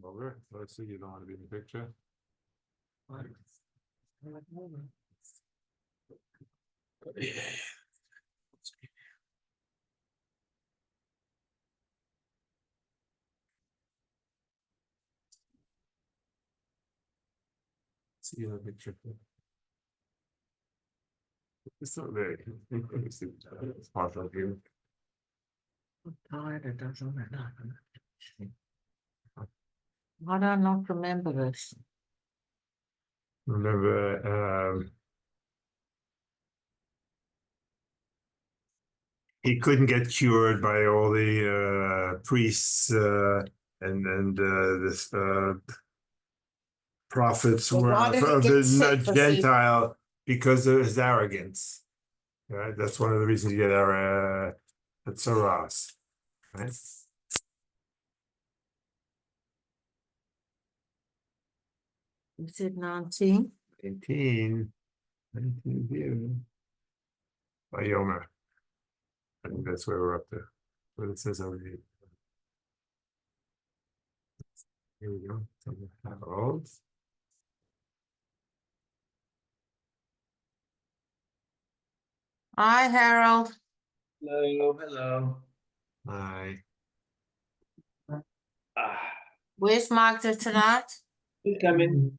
Over. Let's see, you don't want to be in the picture. Yeah. See you in the picture. It's not very. It's partial view. Why do I not remember this? Remember, he couldn't get cured by all the priests and this prophets Well, why did he of get the sick? Gentile because of his arrogance. Right, that's one of the reasons you get our tsaras. Right. Is it 19? 19 here. Vayomer. I think that's where we're up to. What it says over here. Here we go. Harold. Hi, Harold. Hello, hello. Hi. Where's Magda tonight? You coming?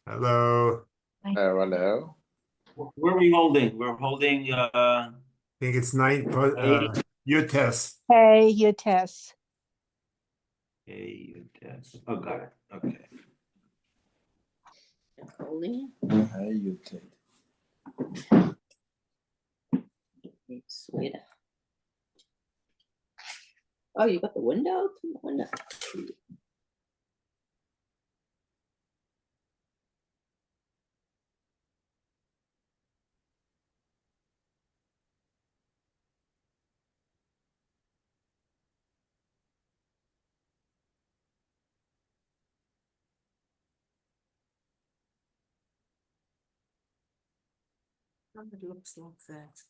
Hello. Hello. Where are we holding? We're holding I think it's your test. Hey, you Tess. a test. Oh, got it. Okay. Holding. Hey, you kid. Sweet. Oh, you got the window? Turn the window. It looks like that.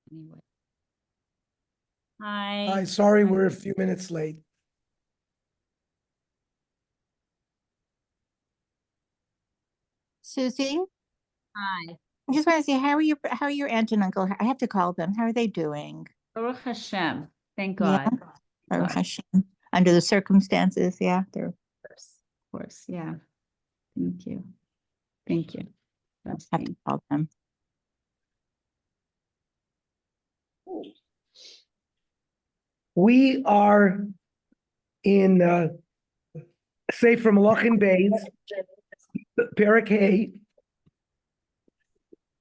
Anyway. Hi. Sorry, we're a few minutes late. Susie, Hi. I just want to say, how are your aunt and uncle? I have to call them. How are they doing? Baruch Hashem. Thank Yeah. God. Baruch God. Hashem. Under the circumstances, yeah, they're Of course. Yeah. Thank you. Thank you. That's have to call them. We are in Sefer Melachim Beis, Perek Hey,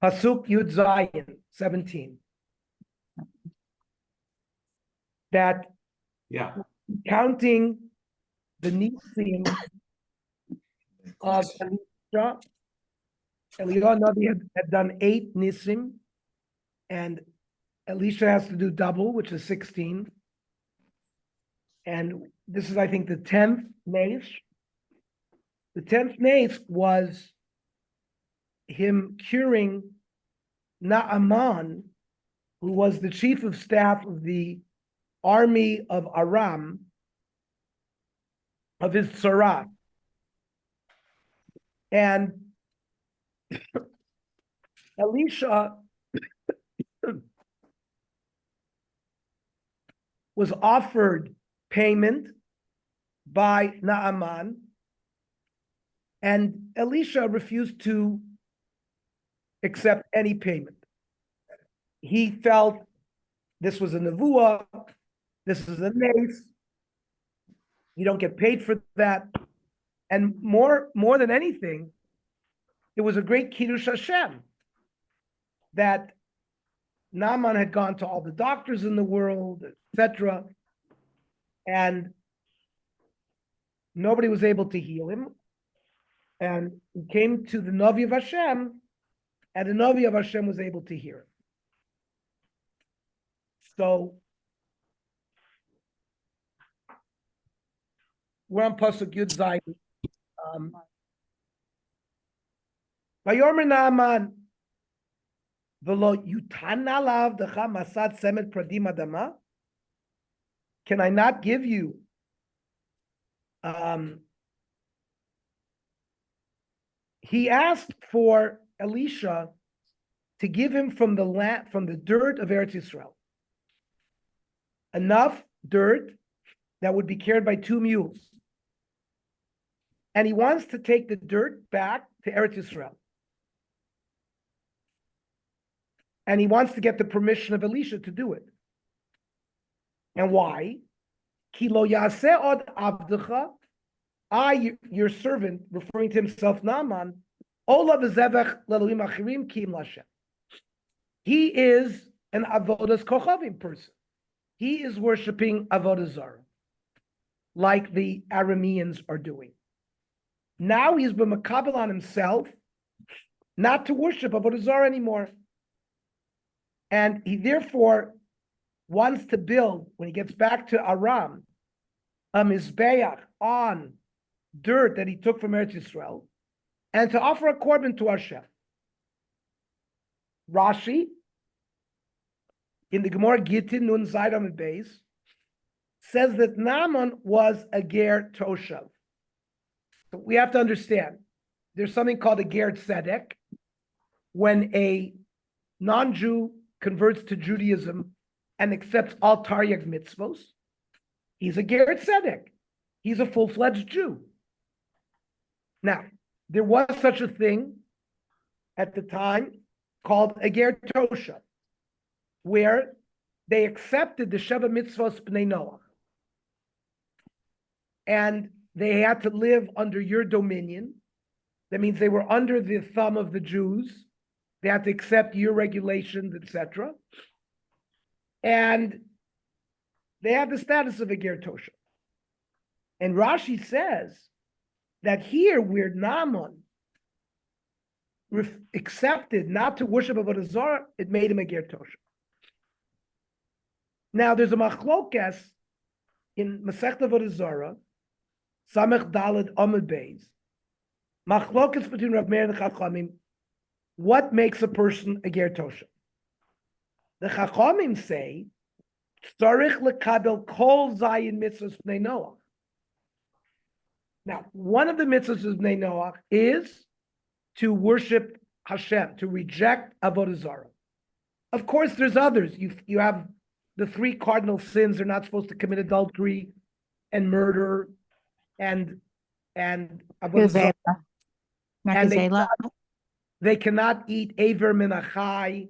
Pasuk Yud Zayin, 17. That Yeah. counting the nisim of Elisha, Eliyahu Navi had done 8 nisim, and Elisha has to do double, which is 16. And this is, I think, the 10th nes. The 10th nes was him curing Naaman, who was the chief of staff of the army of Aram, of his tzara. And Elisha was offered payment by Naaman, and Elisha refused to accept any payment. He felt this was a nevuah, this is a nace, you don't get paid for that. And more than anything, it was a great Kiddush Hashem that Naaman had gone to all the doctors in the world, etc., and nobody was able to heal him. And he came to the Navi of Hashem, and the Navi of Hashem was able to hear him. So we're on Pasuk Yud Zayin. Vayomer Naaman, v'lo yutan alav decha masat semet pradim adama. Can I not give you he asked for Elisha to give him from the land, from the dirt of Eretz Yisrael, enough dirt that would be carried by 2 mules. And he wants to take the dirt back to Eretz Yisrael. And he wants to get the permission of Elisha to do it. And why? Ki lo yaseh od avdecha, I, your servant, referring to himself, Naaman, Olav zevach le'elohim achirim ki im Lashem. He is an avodas kochavim person. He is worshiping avodah zarah, like the Arameans are doing. Now he's been makabel on himself not to worship avodah zarah anymore. And he therefore wants to build, when he gets back to Aram, a mizbeach on dirt that he took from Eretz Yisrael, and to offer a korban to Hashem. Rashi, in the Gemara Gittin Nun Zaydam and Beis, says that Naaman was a ger toshav. So we have to understand, there's something called a ger tzedek. When a non-Jew converts to Judaism and accepts all Taryag mitzvos, he's a ger tzedek. He's a full-fledged Jew. Now, there was such a thing at the time called a ger toshav, where they accepted the Sheva mitzvos b'nei Noach, and they had to live under your dominion. That means they were under the thumb of the Jews. They had to accept your regulations, etc. And they had the status of a ger toshav. And Rashi says that here, where Naaman accepted not to worship avodah zarah, it made him a ger toshav. Now, there's a machlokas in Masechta Avodah Zarah, Samech Daled Amud Beis, machlokas between Rav Meir and the Chachamim. What makes a person a ger toshav? The Chachamim say, Tzarich lekabel kol zayin mitzvos bnei Noach. Now, one of the mitzvahs of Bnei Noach is to worship Hashem, to reject avodah zarah. Of course, there's others. You have the 3 cardinal sins. They're not supposed to commit adultery and murder and avodah zarah. And they cannot eat aver min achai.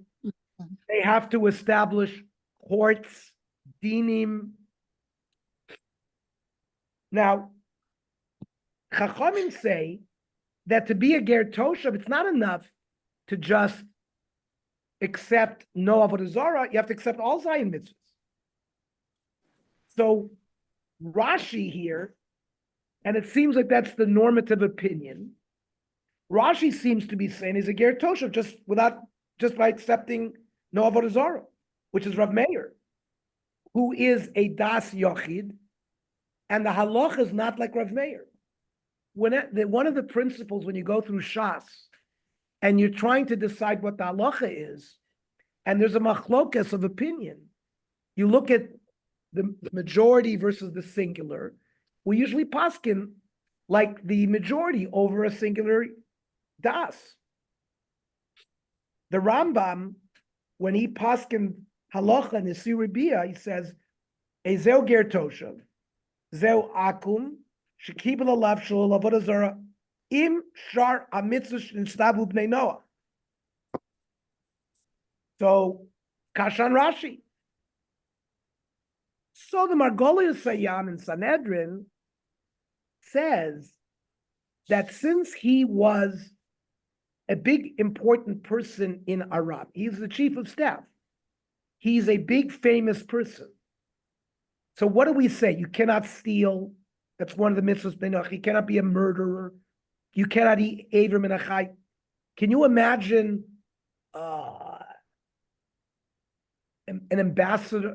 They have to establish courts, dinim. Now, Chachamim say that to be a ger toshav, it's not enough to just accept no avodah zarah. You have to accept all Zion mitzvahs. So Rashi here, and it seems like that's the normative opinion. Rashi seems to be saying he's a ger toshav just by accepting no avodah zarah, which is Rav Meir, who is a das yochid, and the halacha is not like Rav Meir. One of the principles when you go through Shas and you're trying to decide what the halacha is, and there's a machlokas of opinion, you look at the majority versus the singular. We usually paskin like the majority over a singular das. The Rambam, when he paskin halacha in the Siribia, he says Ezeu ger toshav, zeu akum, shekibel alav shul avodah zara, im shar hamitzvah shnestavu bnei Noah. So, Kashan Rashi. So the Margolius Sayyam in Sanhedrin says that since he was a big important person in Aram, he's the chief of staff. He's a big famous person. So what do we say? You cannot steal. That's one of the mitzvahs. You cannot be a murderer. You cannot eat Aver Menachai. Can you imagine an ambassador,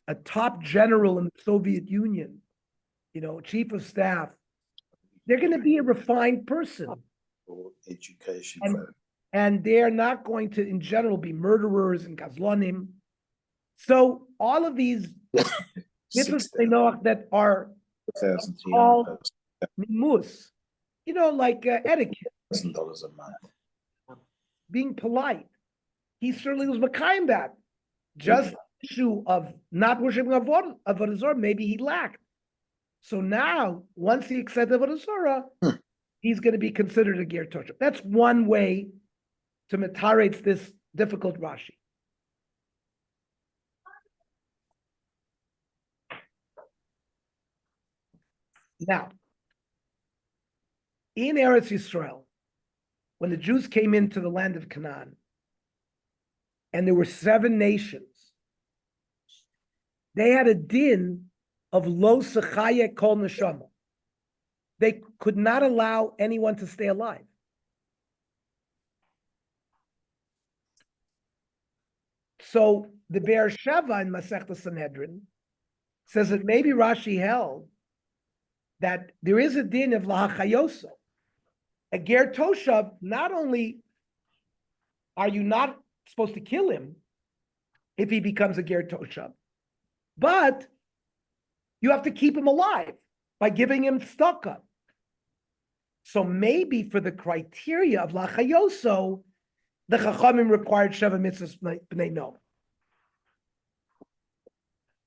a top general in the Soviet Union, chief of staff, they're going to be a refined person. For education. And they're not going to, in general, be murderers and gazlonim. So all of these mitzvahs that are called nimus, like etiquette, $1,000 a month. being polite. He certainly was Makayim that. Just the issue of not worshiping Avodah Zarah, maybe he lacked. So now, once he accepted Avodah Zarah, he's going to be considered a Ger Toshav. That's one way to metaretes this difficult Rashi. Now, in Eretz Yisrael, when the Jews came into the land of Canaan, and there were 7 nations, they had a din of lo sechaya kol neshama. They could not allow anyone to stay alive. So the Be'er Sheva in Masechta Sanhedrin says that maybe Rashi held that there is a din of lahachayoso. A ger toshav, not only are you not supposed to kill him if he becomes a ger toshav, but you have to keep him alive by giving him tzedakah. So maybe for the criteria of lachayoso, the Chachamim required Sheva mitzvahs b'nei Noah.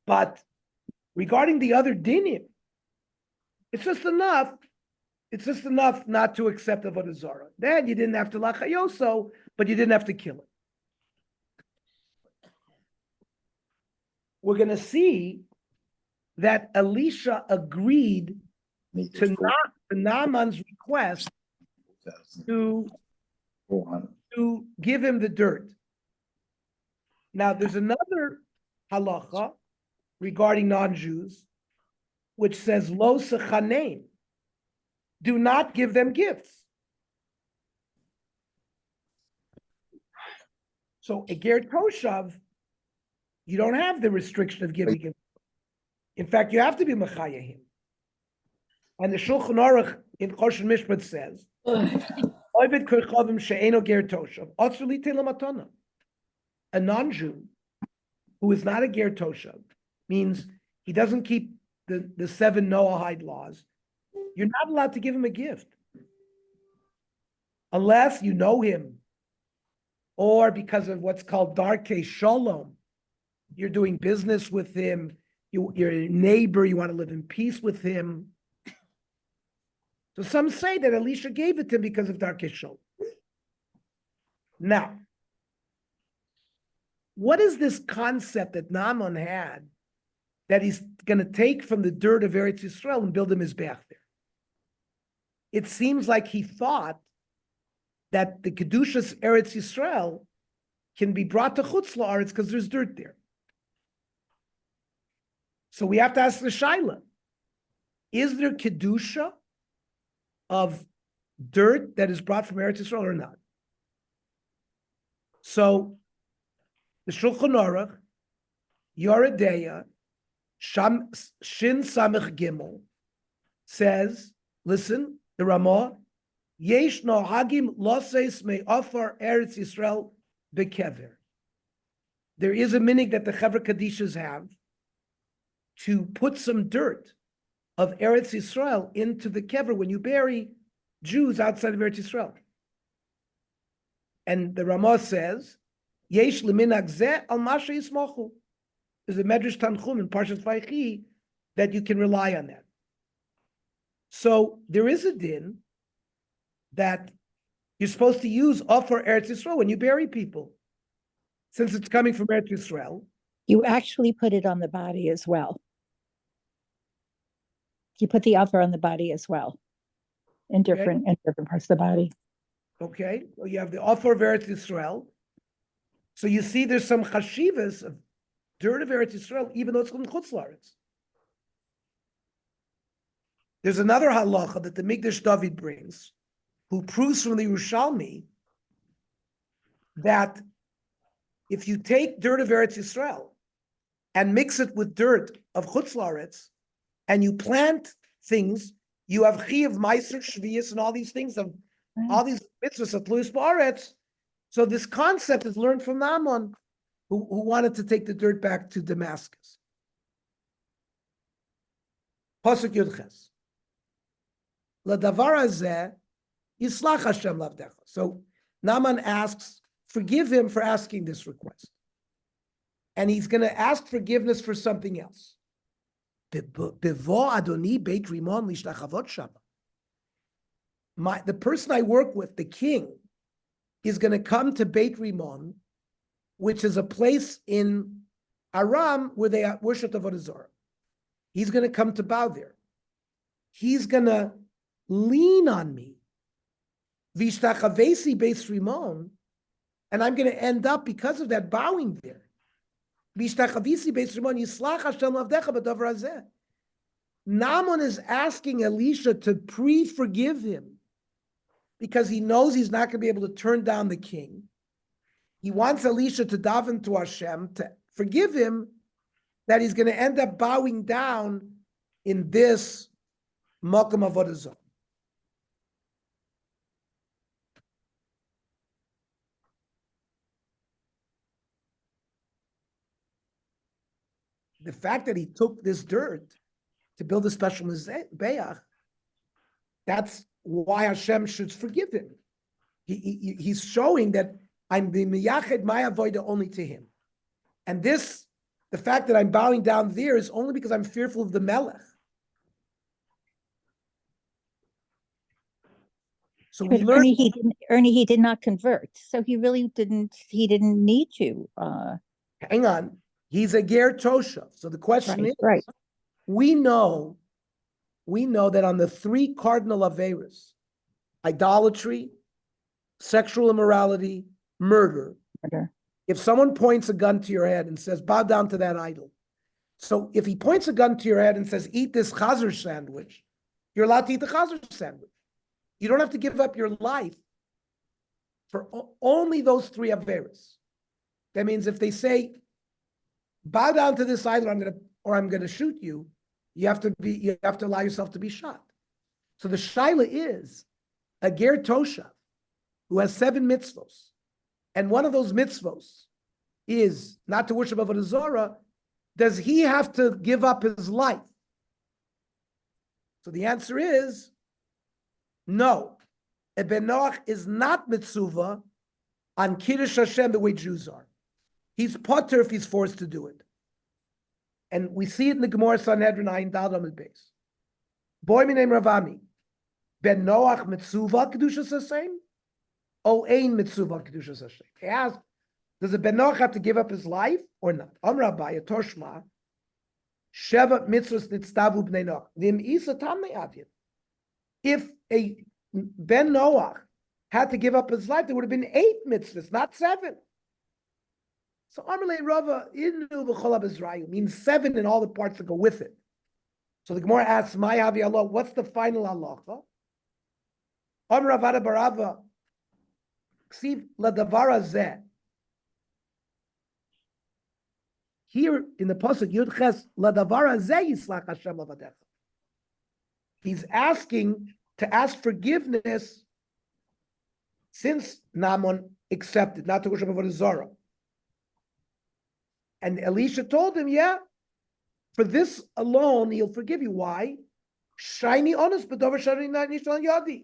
But regarding the other dinim, it's just enough not to accept Avodah Zarah. Then you didn't have to lachayoso, but you didn't have to kill him. We're going to see that Elisha agreed to Naaman's request to give him the dirt. Now, there's another halacha regarding non-Jews, which says, lo sechanein, do not give them gifts. So, a ger toshav, you don't have the restriction of giving him. In fact, you have to be mechayahim. And the Shulchan Aruch in Choshen Mishpat says, Oived kirchavim she'eno ger toshav, otzur litin lamatana. A non-Jew who is not a ger toshav means he doesn't keep the 7 Noahide laws. You're not allowed to give him a gift unless you know him, or because of what's called darkei shalom, you're doing business with him, you're a neighbor, you want to live in peace with him. So some say that Elisha gave it to him because of darkei shalom. Now, what is this concept that Naaman had that he's going to take from the dirt of Eretz Yisrael and build him his mizbeach there? It seems like he thought that the Kedushas Eretz Yisrael can be brought to Chutz La'aretz because there's dirt there. So we have to ask the Shaila, is there Kedusha of dirt that is brought from Eretz Yisrael or not? So the Shulchan Aruch, Yoredeya, Shin Samech Gimel, says, listen, the Ramah, Yesh no hagim loses me offer Eretz Yisrael bekever. There is a minig that the Chevra Kadishas have to put some dirt of Eretz Yisrael into the kever when you bury Jews outside of Eretz Yisrael. And the Ramah says, Yesh leminag zeh al masha yismochu. There's a Medrash Tanchum in Parshas Vaychi that you can rely on that. So there is a din that you're supposed to use Offer Eretz Yisrael when you bury people. Since it's coming from Eretz Yisrael, You actually put it on the body as well. You put the other on the body as well. In different parts of the body. okay? Well, you have the Offer of Eretz Yisrael. So you see there's some chashivas of dirt of Eretz Yisrael, even though it's from Chutz La'aretz. There's another halacha that the Migdash David brings, who proves from the Yerushalmi that if you take dirt of Eretz Yisrael and mix it with dirt of Chutz La'aretz, and you plant things, you have Chiyav, Meiser, Shvius, and all these things of all these mitzvahs of Tluis Ba'aretz. So this concept is learned from Naaman, who wanted to take the dirt back to Damascus. Pasuk Yud Ches. Ladavar hazeh yislach Hashem lavdecha. So Naaman asks, forgive him for asking this request. And he's going to ask forgiveness for something else. Bevo Adoni Beit Rimon lishtachavot shama. The person I work with, the king, is going to come to Beit Rimon, which is a place in Aram where they worship Avodah Zarah. He's going to come to bow there. He's going to lean on me. Vishtachavesi Beit Rimon, and I'm going to end up because of that bowing there. Vishtachavesi Beit Rimon yislach Hashem lavdecha b'davar hazeh. Naaman is asking Elisha to forgive him because he knows he's not going to be able to turn down the king. He wants Elisha to daven to Hashem to forgive him that he's going to end up bowing down in this Makom Avodah Zarah. The fact that he took this dirt to build a special Mizbeach, that's why Hashem should forgive him. He's showing that I'm the miyached my avodah only to him. And this, the fact that I'm bowing down there is only because I'm fearful of the Melech. So we learned. Ernie, he did not convert. So he really didn't need to. Hang on. He's a ger toshav. So the question is, right. we know that on the three cardinal averas, idolatry, sexual immorality, murder, if someone points a gun to your head and says, bow down to that idol. So if he points a gun to your head and says, eat this chazer sandwich, you're allowed to eat the chazer sandwich. You don't have to give up your life for only those three averas. That means if they say, bow down to this idol, I'm going to shoot you, you have to allow yourself to be shot. So the shaila is a ger toshav who has 7 mitzvos, and one of those mitzvos is not to worship Avodah Zarah. Does he have to give up his life? So the answer is no. Eben Noach is not mitzvah on Kiddush Hashem the way Jews are. He's potter if he's forced to do it. And we see it in the Gemara Sanhedrin Ayin Dal Amud Beis. Boy name Ravami. Ben Noach mitzvah Kedushas Hashem? O ein mitzvah Kedushas Hashem? He asked, does a Ben Noach have to give up his life or not? Am Rabbi, Toshma, Sheva mitzvahs nitztavu bnei Noach. V'im isa tamnei avyin. If a Ben Noach had to give up his life, there would have been 8 mitzvahs, not 7. So Amalei Rava Inu v'chol Israel means 7 in all the parts that go with it. So the Gemara asks, "My Avi Allah, what's the final halacha?" Amar Ravada Barava, Ksiv ladavar hazeh. Here in the pasuk Yud Ches, ladavar hazeh yislach Hashem lavadecha. He's asking to ask forgiveness since Naaman accepted not to worship Avodah Zarah. And Elisha told him, yeah, for this alone, he'll forgive you. Why? Shiny honest, but over shiny not nishal yadi.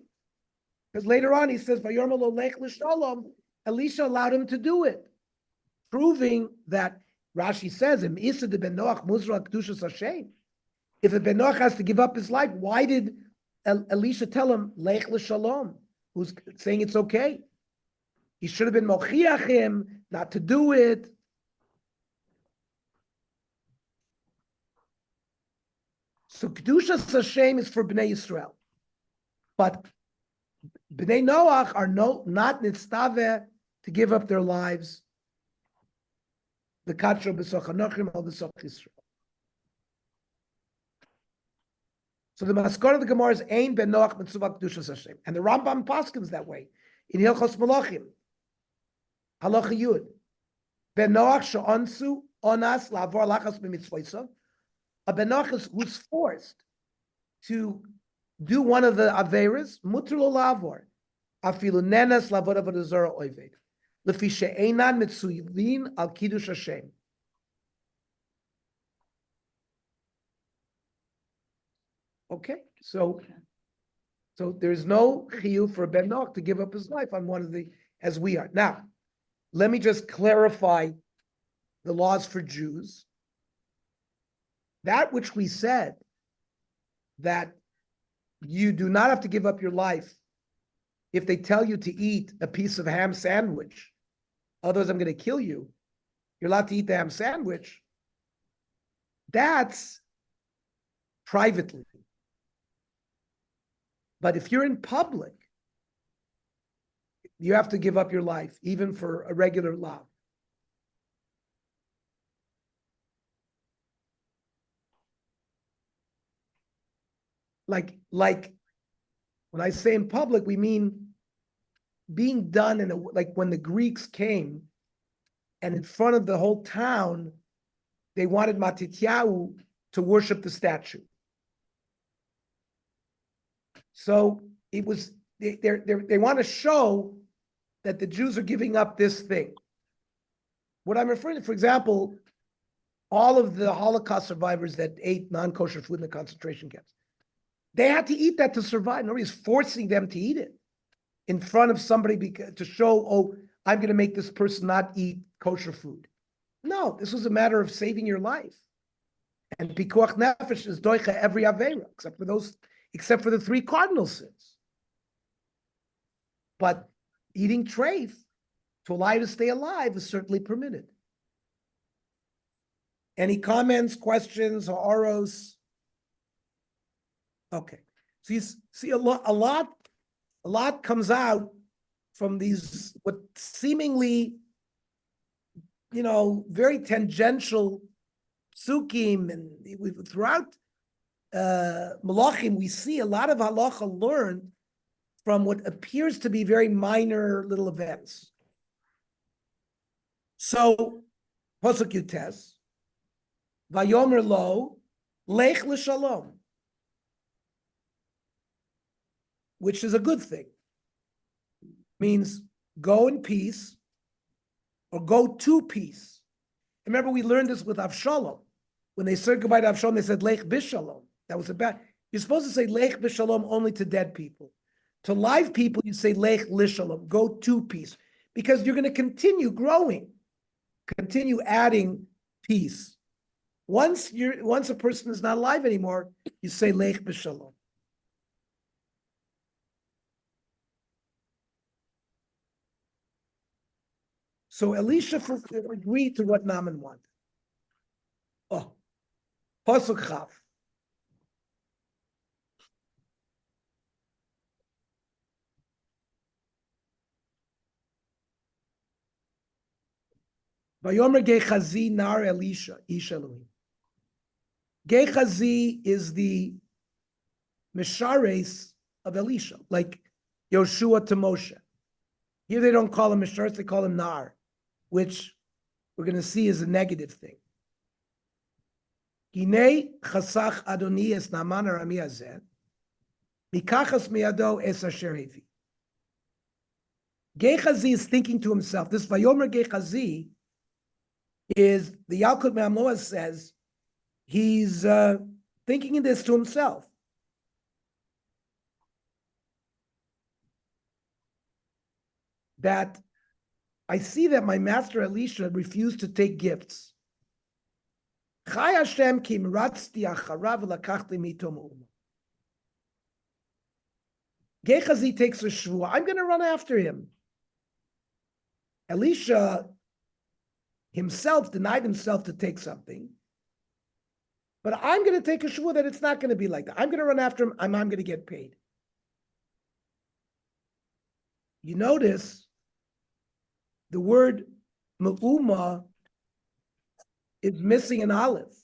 Because later on he says, "Vayom lo lech l'shalom." Elisha allowed him to do it, proving that Rashi says, "Im Isa de ben Noach muzra kedushas Hashem." If a ben Noach has to give up his life, why did Elisha tell him lech l'shalom? Who's saying it's okay? He should have been mochiach him not to do it. So kedushas Hashem is for Bnei Yisrael, but Bnei Noach are not nitztaveh to give up their lives. The katra b'soch anochim al b'soch Yisrael. So the maskor of the Gemara is Ein ben Noach mitzvah kedushas Hashem, and the Rambam paskins that way in Hilchos Melachim. Halacha Yud. Ben Noach she'onsu onas la'avor lachas b'mitzvoisav. A ben Noach who's forced to do one of the averas, mutter lo la'avor. Afilu nenas la'avor avodah zara oived. Lefi she'einan mitzuyvin al kiddush Hashem. Okay, so there's no chiyuv for a ben Noach to give up his life on one of the, as we are. Now, let me just clarify the laws for Jews. That which we said, that you do not have to give up your life if they tell you to eat a piece of ham sandwich, otherwise I'm going to kill you. You're allowed to eat the ham sandwich. That's privately. But if you're in public, you have to give up your life, even for a regular lav. Like when I say in public, we mean being done in a, like when the Greeks came and in front of the whole town, they wanted Matityahu to worship the statue. So it was, they want to show that the Jews are giving up this thing. What I'm referring to, for example, all of the Holocaust survivors that ate non-kosher food in the concentration camps, they had to eat that to survive. Nobody's forcing them to eat it in front of somebody to show, oh, I'm going to make this person not eat kosher food. No, this was a matter of saving your life. And pikuach nefesh is doicha every avera, except for the 3 cardinal sins. But eating treif to allow you to stay alive is certainly permitted. Any comments, questions, ha'aros? Okay, so you see a lot comes out from these what seemingly, very tangential psukim, and throughout Melachim we see a lot of halacha learned from what appears to be very minor little events. So pasuk Yutes, Vayomer lo lech l'shalom, which is a good thing. Means go in peace or go to peace. Remember, we learned this with Avshalom. When they said goodbye to Avshalom, they said Lech Bishalom. That was a bad. You're supposed to say Lech Bishalom only to dead people. To live people, you say Lech Lishalom, go to peace, because you're going to continue growing, continue adding peace. Once a person is not alive anymore, you say Lech Bishalom. So Elisha agreed to what Naaman wanted. Oh, Pasuk Chav. Vayomer Gehazi nar Elisha, Ish Elohim. Gehazi is the Mishares of Elisha, like Yoshua to Moshe. Here they don't call him Mishares, they call him Nar, which we're going to see is a negative thing. Hinei chasach Adoni es Naaman Arami hazeh, mikachas miado es asher hevi. Gehazi is thinking to himself. This Vayomer Gehazi is, the Yalkut Me'amloah says, he's thinking this to himself. That I see that my master Elisha refused to take gifts. Chai Hashem ki miratzti acharav v'lakachti mito me'uma. Gehazi takes a shvua. I'm going to run after him. Elisha himself denied himself to take something. But I'm going to take a shvua that it's not going to be like that. I'm going to run after him. I'm going to get paid. You notice the word me'uma is missing an aleph.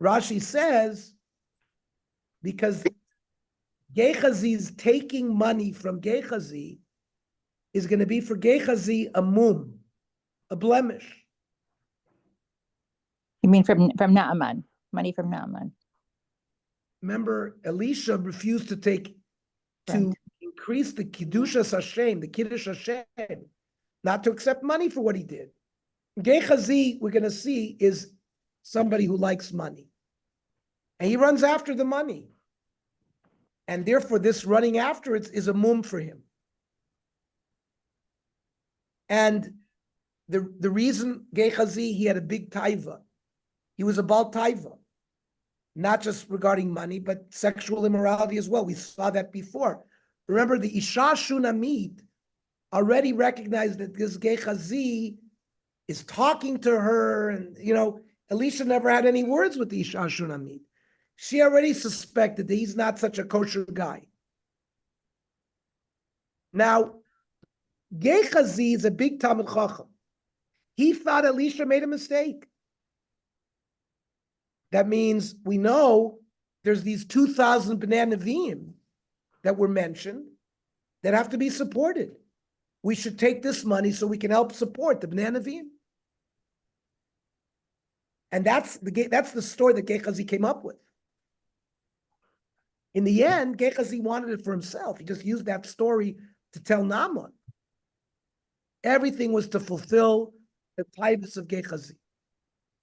Rashi says, because Gehazi's taking money from Gehazi is going to be for Gehazi a mum, a blemish. You mean from Naaman, money from Naaman? Remember, Elisha refused to take, to Right. increase the Kiddushas Hashem, the Kiddush Hashem, not to accept money for what he did. Gehazi, we're going to see, is somebody who likes money. And he runs after the money. And therefore, this running after it is a mum for him. And the reason Gehazi, he had a big taiva. He was a Baal taiva. Not just regarding money, but sexual immorality as well. We saw that before. Remember, the Isha Shunamit already recognized that this Gehazi is talking to her, and Elisha never had any words with the Isha Shunamit. She already suspected that he's not such a kosher guy. Now, Gehazi is a big Talmid Chacham. He thought Elisha made a mistake. That means we know there's these 2,000 Bnei Nevi'im that were mentioned that have to be supported. We should take this money so we can help support the Bnei Nevi'im. And that's the story that Gehazi came up with. In the end, Gehazi wanted it for himself. He just used that story to tell Naaman. Everything was to fulfill the taivas of Gehazi.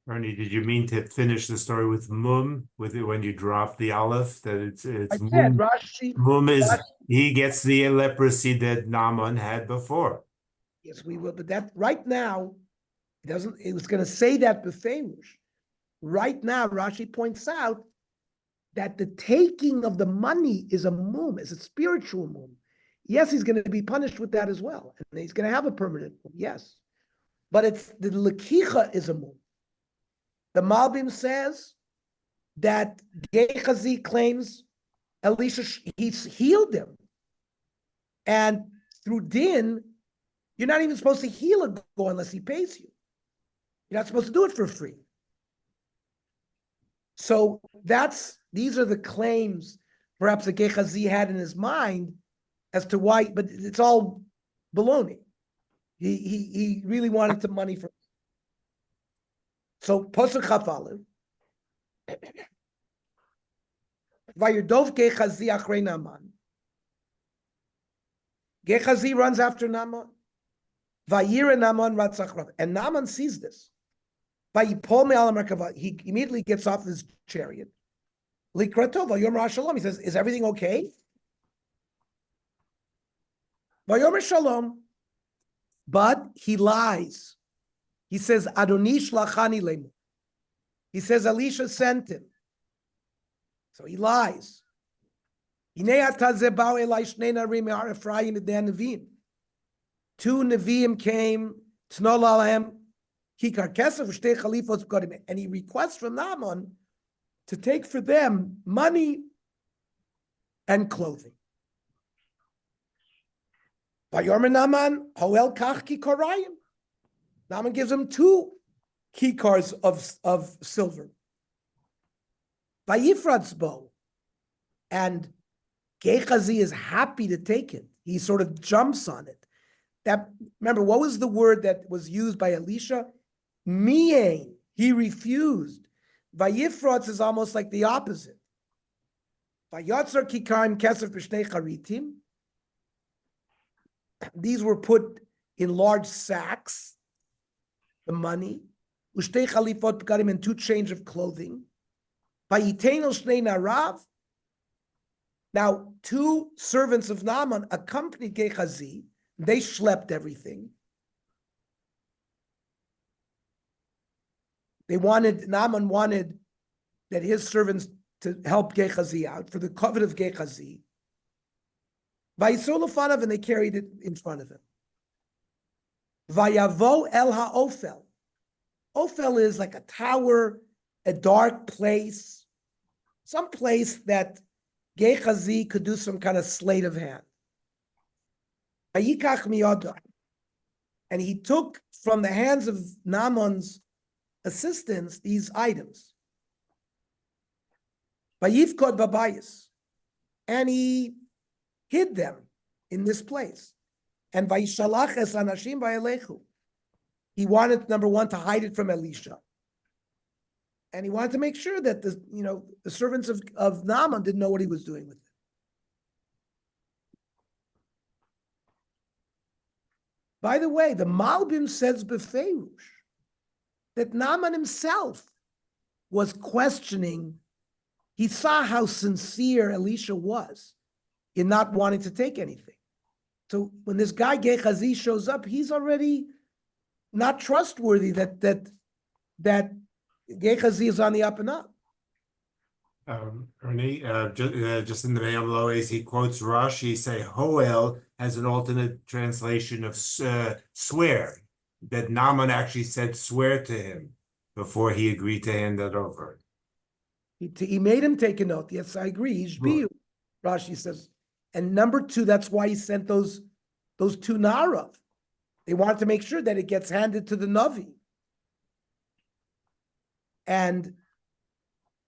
Ernie, did you mean to finish the story with mum, with it when you drop the aleph, that it's I mum? said, Rashi. Mum is, Rashi- he gets the leprosy that Naaman had before. Yes, we will. But that right now, it was going to say that befemush. Right now, Rashi points out that the taking of the money is a mum, is a spiritual mum. Yes, he's going to be punished with that as well. And he's going to have a permanent mum, yes. But it's the lekicha is a mum. The Malbim says that Gehazi claims Elisha, he's healed him. And through din, you're not even supposed to heal a go unless he pays you. You're not supposed to do it for free. So these are the claims perhaps that Gehazi had in his mind as to why, but it's all baloney. He really wanted the money for. So Pasuk Chaf Aleph, Vayerdov Gehazi achrei Naaman. Gehazi runs after Naaman. Vayira Naaman ratzach rav, and Naaman sees this. Vayipol me'al merkava, he immediately gets off his chariot. Likrato vayomer shalom, he says, "Is everything okay?" Vayomer shalom, but he lies. He says, Adoni shlachani lemu. He says, Elisha sent him. So he lies. Two Nevi'im came, and he requests from Naaman to take for them money and clothing. Vayomer Naaman, hoel kach kikorayim. Naaman gives him 2 kikars of silver. Vayifratzbo, and Gehazi is happy to take it. He sort of jumps on it. Remember, what was the word that was used by Elisha? Miein. He refused. Vayifratz is almost like the opposite. Vayotzar kikarim kesef b'shnei charitim. These were put in large sacks. The money, ushtei chalifot b'gadim, and 2 change of clothing. Vayitenel shnei narav. Now, 2 servants of Naaman accompanied Gehazi. They schlepped everything. Naaman wanted that his servants to help Gehazi out for the covet of Gehazi. Vayisol and they carried it in front of him. Vayavo el ha'ofel. Ophel is like a tower, a dark place, some place that Gehazi could do some kind of sleight of hand. Vayikach miyado. And he took from the hands of Naaman's assistants these items. Vayifkod babayis. And he hid them in this place. And vayishalach es anashim vayelechu. He wanted, number one, to hide it from Elisha. And he wanted to make sure that the servants of Naaman didn't know what he was doing with it. By the way, the Malbim says befeirush that Naaman himself was questioning. He saw how sincere Elisha was in not wanting to take anything. So when this guy Gehazi shows up, he's already not trustworthy that Gehazi is on the up and up. Ernie, just in the Me'am Lois, he quotes Rashi, say Hoel has an alternate translation of swear, that Naaman actually said swear to him before he agreed to hand that over. He made him take a note. Yes, I agree. Ishbiu, Rashi says. And number two, that's why he sent those two Narav. They wanted to make sure that it gets handed to the Navi. And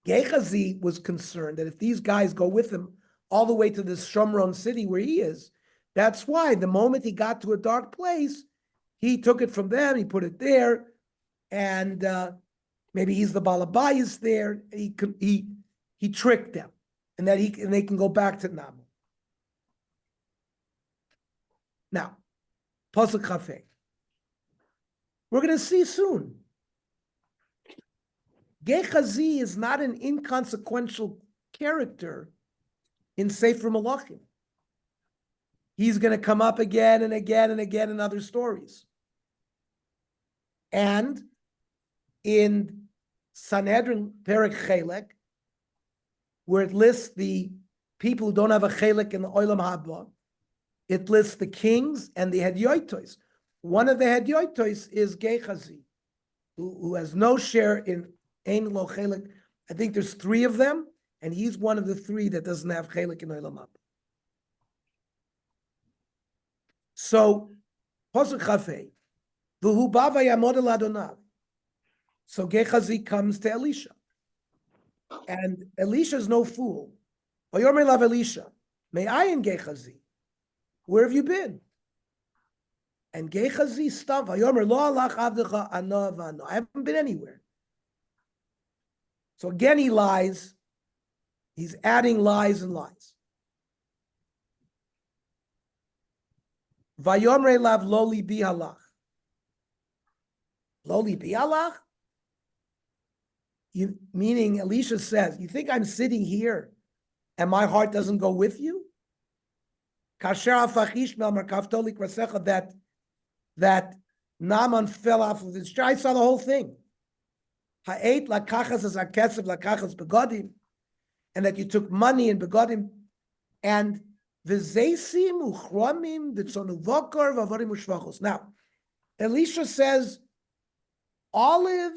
Gehazi was concerned that if these guys go with him all the way to this Shomron city where he is, that's why the moment he got to a dark place, he took it from them, he put it there, and maybe he's the Balabayas there. He tricked them, and that they can go back to Naaman. Now, Pasuk Chafei. We're going to see soon. Gehazi is not an inconsequential character in Sefer Melachim. He's going to come up again and again and again in other stories. And in Sanhedrin Perek Chelek, where it lists the people who don't have a Chelek in the Olam Haba, it lists the kings and the Hedyotos. One of the Hedyotos is Gehazi, who has no share in Ein Lo Chelek. I think there's 3 of them, and he's one of the 3 that doesn't have Chelek in Olam Haba. So, Pasuk Chafei, V'hu ba vayamod el Adonav. So Gehazi comes to Elisha, and Elisha's no fool. Vayomer lav Elisha, me'ayin Gehazi, where have you been? And Gehazi stopped. Vayomer lo alach avdecha ano v'ano. I haven't been anywhere. So again, he lies. He's adding lies and lies. Vayomre lav loli bi halach. Loli bi halach? Meaning, Elisha says, you think I'm sitting here and my heart doesn't go with you? That Naaman fell off of his chair. I saw the whole thing. And that you took money and begodim, and now, Elisha says olive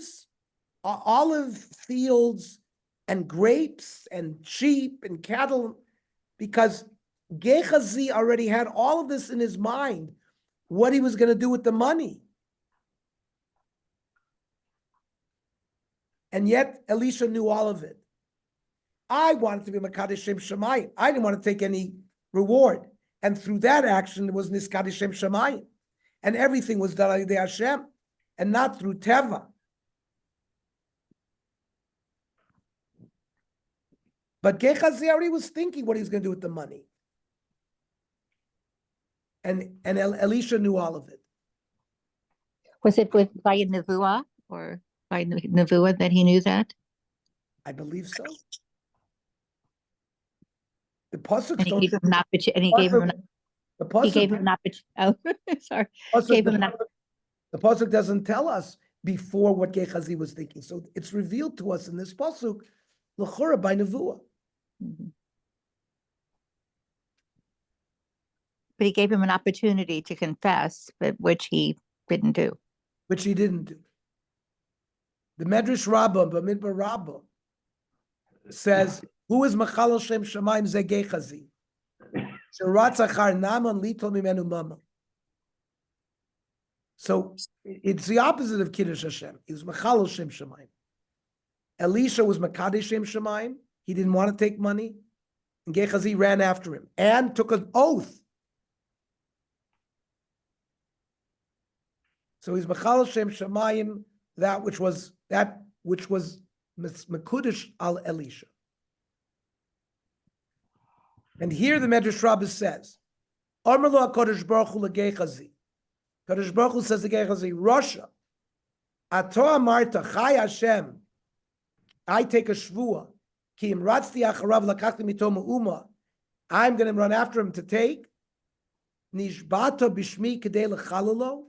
fields and grapes and sheep and cattle, because Gehazi already had all of this in his mind, what he was going to do with the money. And yet Elisha knew all of it. I wanted to be Mekadesh Shem Shamayim. I didn't want to take any reward. And through that action, it was Niskadesh Shem Shamayim. And everything was done by Hashem, and not through Teva. But Gehazi already was thinking what he's going to do with the money. And Elisha knew all of it. Was it by Nevuah or by Nevuah that he knew that? I believe so. The Pasuk And he gave him an opportunity. And he gave him an the he gave him an opportunity. Oh, sorry. Pasuk, Gave him an the Pasuk doesn't tell us before what Gehazi was thinking. So it's revealed to us in this pasuk, l'chora by nevuah. Mhm. But he gave him an opportunity to confess, but which he didn't do. Which he didn't do. The Medrash Rabbah, Bamidbar Rabbah, says, "Who is Machal Shem Shemaim Ze Gehazi? Sheratz achar Naaman litol mimenu mama." So it's the opposite of Kiddush Hashem. He was Machal Shem Shemaim. Elisha was Makadesh Shem Shemaim. He didn't want to take money, and Gehazi ran after him and took an oath. So he's Machal Shem Shemaim, that which was Mekudesh al Elisha. And here the Medrash Rabbah says, Amar lo HaKadosh Baruch Hu leGehazi. Kadosh Baruch Hu says to Gehazi, Rasha, Ato amarta Chai Hashem, I take a shvua, ki im ratzti acharav lakachti mito me'uma, I'm going to run after him to take, nishbata bishmi kedei lechalalo,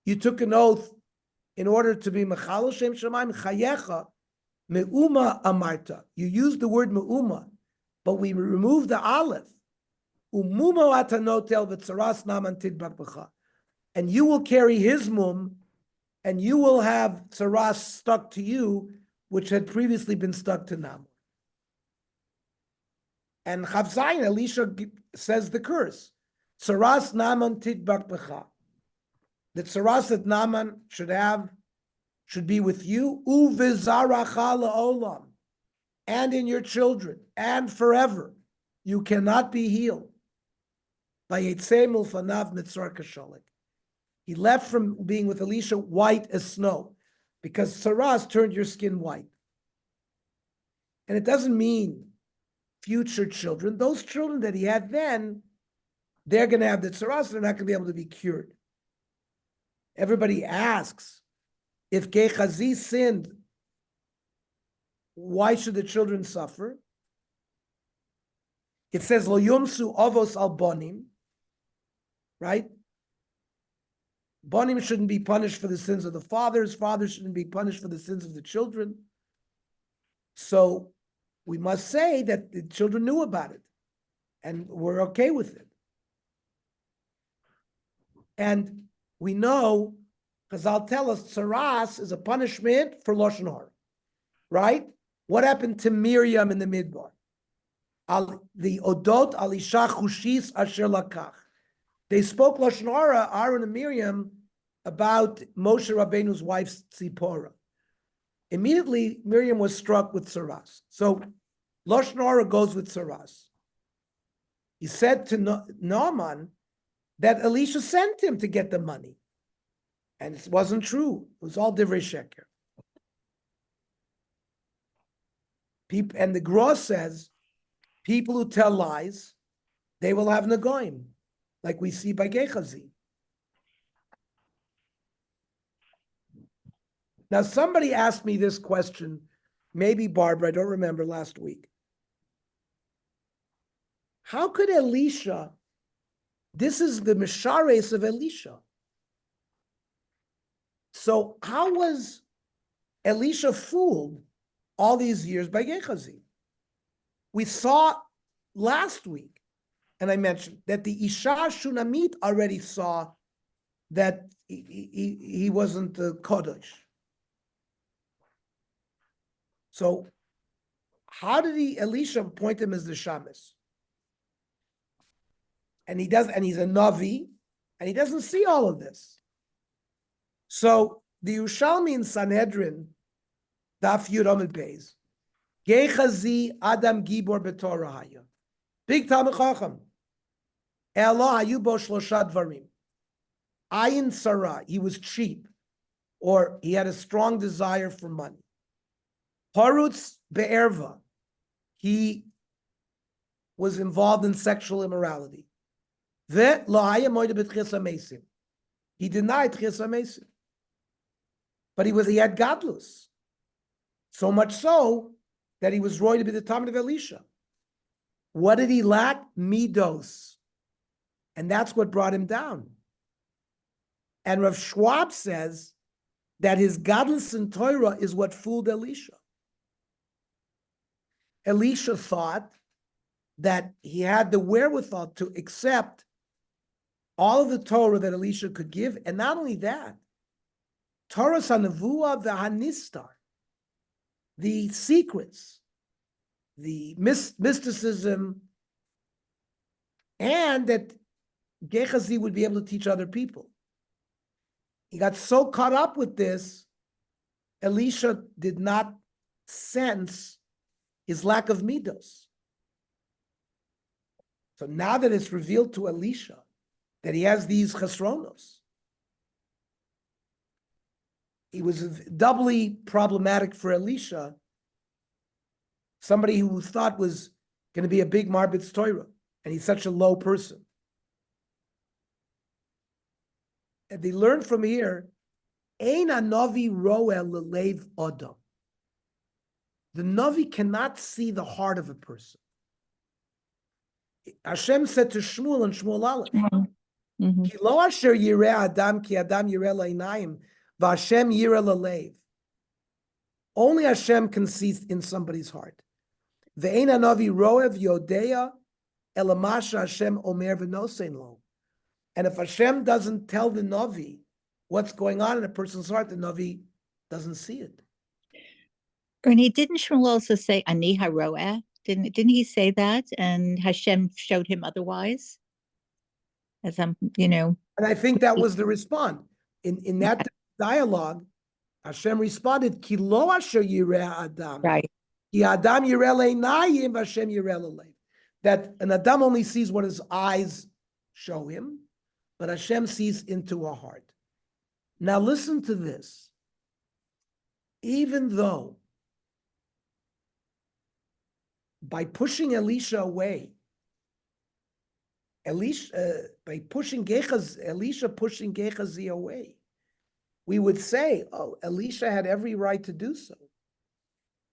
you took an oath in order to be mechal Shem Shemaim chayecha me'uma amarta. You used the word me'uma, but we removed the aleph. Umumo atanotel v'tzaras naman tidbak b'cha. And you will carry his mum, and you will have tzaras stuck to you, which had previously been stuck to Naaman. And Chav Zayin, Elisha says the curse. Tzaras Naaman tidbak b'cha. The tzaras that Naaman should be with you, uvizaracha la'olam, and in your children, and forever. You cannot be healed. Vayetzei milfanav mitzar kasholik. He left from being with Elisha white as snow, because tzaras turned your skin white. And it doesn't mean future children. Those children that he had then, they're going to have the tzaras, they're not going to be able to be cured. Everybody asks, if Gehazi sinned, why should the children suffer? It says, Lo yomsu avos al bonim, right? Bonim shouldn't be punished for the sins of the fathers. Fathers shouldn't be punished for the sins of the children. So we must say that the children knew about it and were okay with it. And we know, Chazal tell us, tzaras is a punishment for Lashon Hara, right? What happened to Miriam in the Midbar? The Odot al Isha Chushis Asher Lakach. They spoke Lashon Hara, Aaron and Miriam, about Moshe Rabbeinu's wife Tzipporah. Immediately, Miriam was struck with tzaras. So Lashon Hara goes with tzaras. He said to Naaman that Elisha sent him to get the money. And it wasn't true. It was all divrei sheker. And the Gra says, people who tell lies, they will have negoim, like we see by Gehazi. Now, somebody asked me this question, maybe Barbara, I don't remember, last week. How could Elisha, this is the Mishares of Elisha. So how was Elisha fooled all these years by Gehazi? We saw last week, and I mentioned that the Isha Shunamit already saw that he wasn't the Kodesh. So how did Elisha appoint him as the Shamus? And he does, and he's a Navi, and he doesn't see all of this. So the Yerushalmi in Sanhedrin, Daf Yud Amud Beis, Gehazi Adam Gibor B'Torah Haya, big Talmid Chacham, Elo Hayu Bo Shlosha Dvarim, Ayin Sarah, he was cheap, or he had a strong desire for money. Harutz Be'erva, he was involved in sexual immorality. Ve Lo Haya Moide B'Tchis HaMesim, he denied Tchis HaMesim. But he had gadlus. So much so that he was roy to be the Talmid of Elisha. What did he lack? Midos. And that's what brought him down. And Rav Schwab says that his godless in Torah is what fooled Elisha. Elisha thought that he had the wherewithal to accept all of the Torah that Elisha could give, and not only that, Torah Sanavua v'Hanistar, the secrets, the mysticism, and that Gehazi would be able to teach other people. He got so caught up with this, Elisha did not sense his lack of midos. So now that it's revealed to Elisha that he has these chesronos, it was doubly problematic for Elisha, somebody who thought was going to be a big Marbitz Torah, and he's such a low person. And they learned from here, Ein Navi roel lelev adam. The Navi cannot see the heart of a person. Hashem said to Shmuel and Shmuel Aleph, Mhm. Ki lo asher yireh adam ki adam yireh la'inayim, v'Hashem yireh lelev. Only Hashem can see in somebody's heart. Ve'ein hanavi roev yodea elamasha Hashem omer v'nosein lo. And if Hashem doesn't tell the Navi what's going on in a person's heart, the Navi doesn't see it. Ernie, didn't Shmuel also say Ani haroeh? Didn't he say that? And Hashem showed him otherwise? As I'm, And I think that was the response. In that dialogue, Hashem responded, Ki lo asher yireh adam. right. Ki adam yireh le'inayim v'Hashem yireh lelev. That an Adam only sees what his eyes show him, but Hashem sees into a heart. Now listen to this. Even though by pushing Elisha away, by pushing Elisha pushing Gehazi away, we would say, oh, Elisha had every right to do so.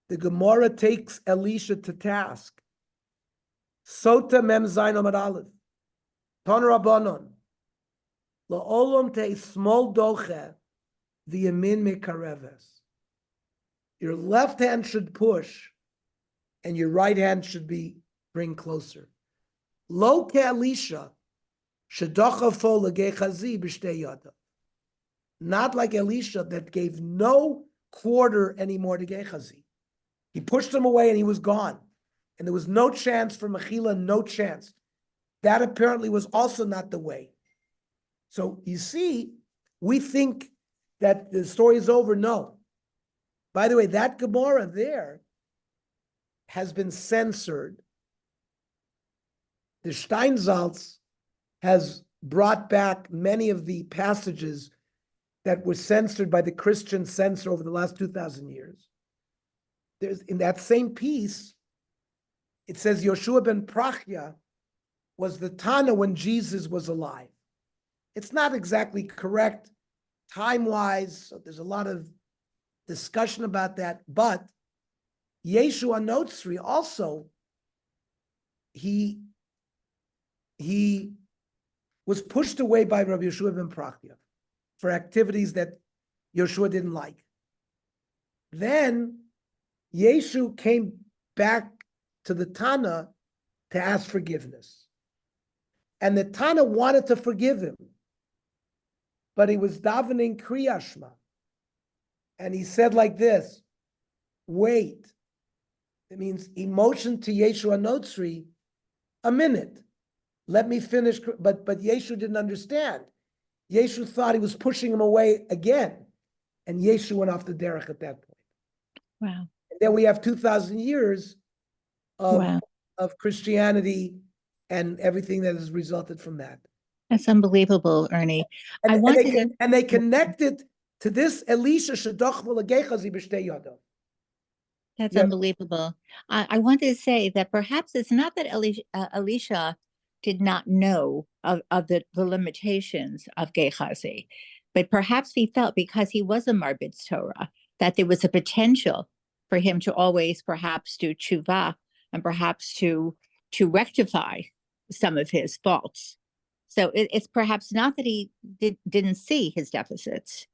The Gemara takes Elisha to task. Sota mem zayin amad aleph. Ton rabbanon. La'olam te small doche v'yamin mekareves. Your left hand should push, and your right hand should bring closer. Lo ke Elisha shedachafo leGehazi b'shtei yadav. Not like Elisha that gave no quarter anymore to Gehazi. He pushed him away and he was gone. And there was no chance for Mechila, no chance. That apparently was also not the way. So you see, we think that the story is over. No. By the way, that Gemara there has been censored. The Steinsaltz has brought back many of the passages that were censored by the Christian censor over the last 2,000 years. There's in that same piece, it says Yoshua ben Prachya was the Tana when Jesus was alive. It's not exactly correct time-wise, so there's a lot of discussion about that, but Yeshua Notzri also, he was pushed away by Rabbi Yoshua ben Prachya for activities that Yoshua didn't like. Then Yeshu came back to the Tana to ask forgiveness. And the Tana wanted to forgive him, but he was davening Kriya Shema. And he said like this, wait. It means he motioned to Yeshua Notzri, a minute. Let me finish. But Yeshu didn't understand. Yeshu thought he was pushing him away again. And Yeshu went off the derech at that point. Wow. And then we have 2,000 years Wow. of Christianity and everything that has resulted from that. That's unbelievable, Ernie. I wanted And they connected to this Elisha Shadach V'Legechazi B'Shtei Yadav. That's Yeah. unbelievable. I wanted to say that perhaps it's not that Elisha did not know of the limitations of Gehazi, but perhaps he felt because he was a Marbitz Torah that there was a potential for him to always perhaps do tshuva and perhaps to rectify some of his faults. So it's perhaps not that he didn't see his deficits,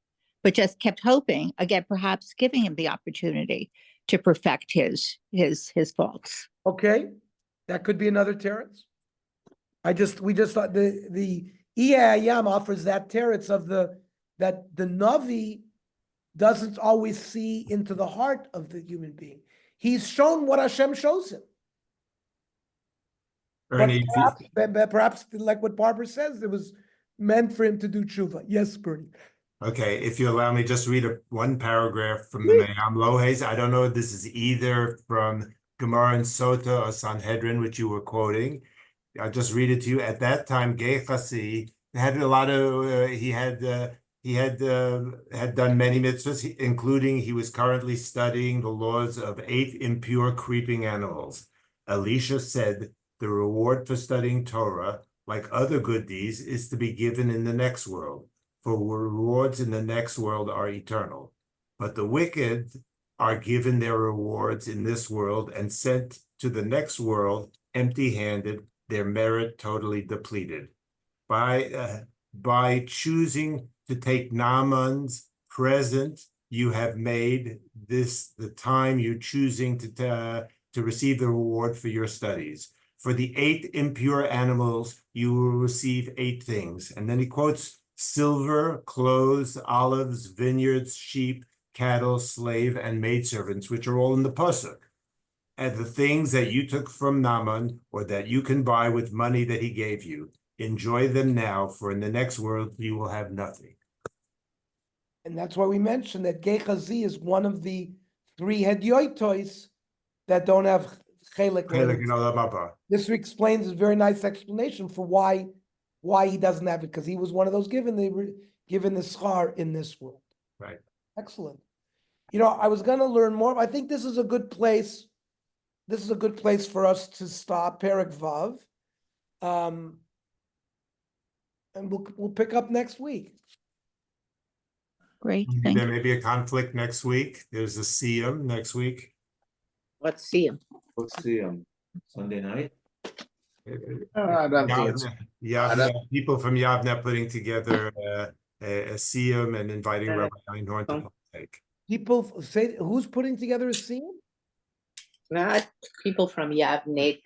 but just kept hoping, again, perhaps giving him the opportunity to perfect his faults. Okay, that could be another teretz. We just thought the Iyayam offers that teretz of that the Navi doesn't always see into the heart of the human being. He's shown what Hashem shows him. But Ernie, perhaps like what Barbara says, it was meant for him to do tshuva. Yes, Bernie. okay, if you allow me, just read one paragraph from the Me'am Lohes. I don't know if this is either from Gemara and Sota or Sanhedrin, which you were quoting. I'll just read it to you. At that time, Gehazi had a lot of, he had done many mitzvahs, including he was currently studying the laws of 8 impure creeping animals. Elisha said, the reward for studying Torah, like other good deeds, is to be given in the next world. For rewards in the next world are eternal. But the wicked are given their rewards in this world and sent to the next world empty-handed, their merit totally depleted. By choosing to take Naaman's present, you have made this the time you're choosing to receive the reward for your studies. For the 8 impure animals, you will receive 8 things. And then he quotes silver, clothes, olives, vineyards, sheep, cattle, slave, and maidservants, which are all in the pasuk. And the things that you took from Naaman, or that you can buy with money that he gave you, enjoy them now, for in the next world you will have nothing. And that's why we mentioned that Gehazi is one of the 3 hedyotos that don't have chelik. This explains a very nice explanation for why he doesn't have it, because he was one of those given the schar in this world. Right. Excellent. I was going to learn more. I think this is a good place. This is a good place for us to stop Perek Vav. And we'll pick up next week. Great, Maybe thank there you. may be a conflict next week. There's a Siyum next week. Let's see him. Let's see, Sunday night. I don't think it's. Yavne, people from Yavne putting together a Siyum and inviting Rabbi Einhorn to partake. People say, who's putting together a scene? Not people from Yavne,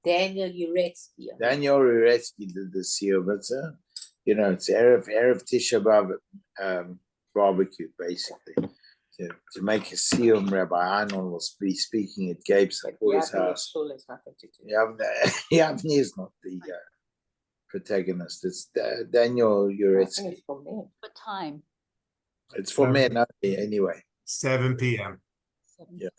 Daniel Uretsky. Daniel Uretsky did the seal, but it's Erev Tisha B'Av barbecue, basically. To make a seal, Rabbi Arnold will be speaking at Gabe's house. Yavne is not the protagonist. It's Daniel Uretsky. What time? It's for men only, anyway. 7 p.m. Yeah.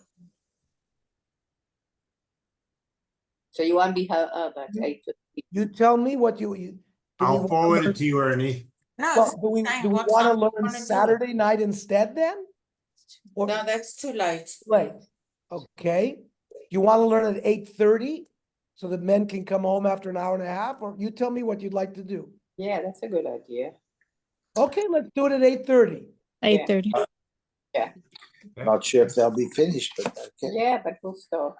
So you want to be about 8:50? You tell me what you I'll forward it to you, Ernie. Well, do we want to learn Saturday night instead then? Or No, that's too late. late? Okay. You want to learn at 8:30 so that men can come home after an hour and a half, or you tell me what you'd like to do. Yeah, that's a good idea. Okay, let's do it at 8:30. 8:30. Not sure if they'll be finished, but okay. Yeah, but we'll start.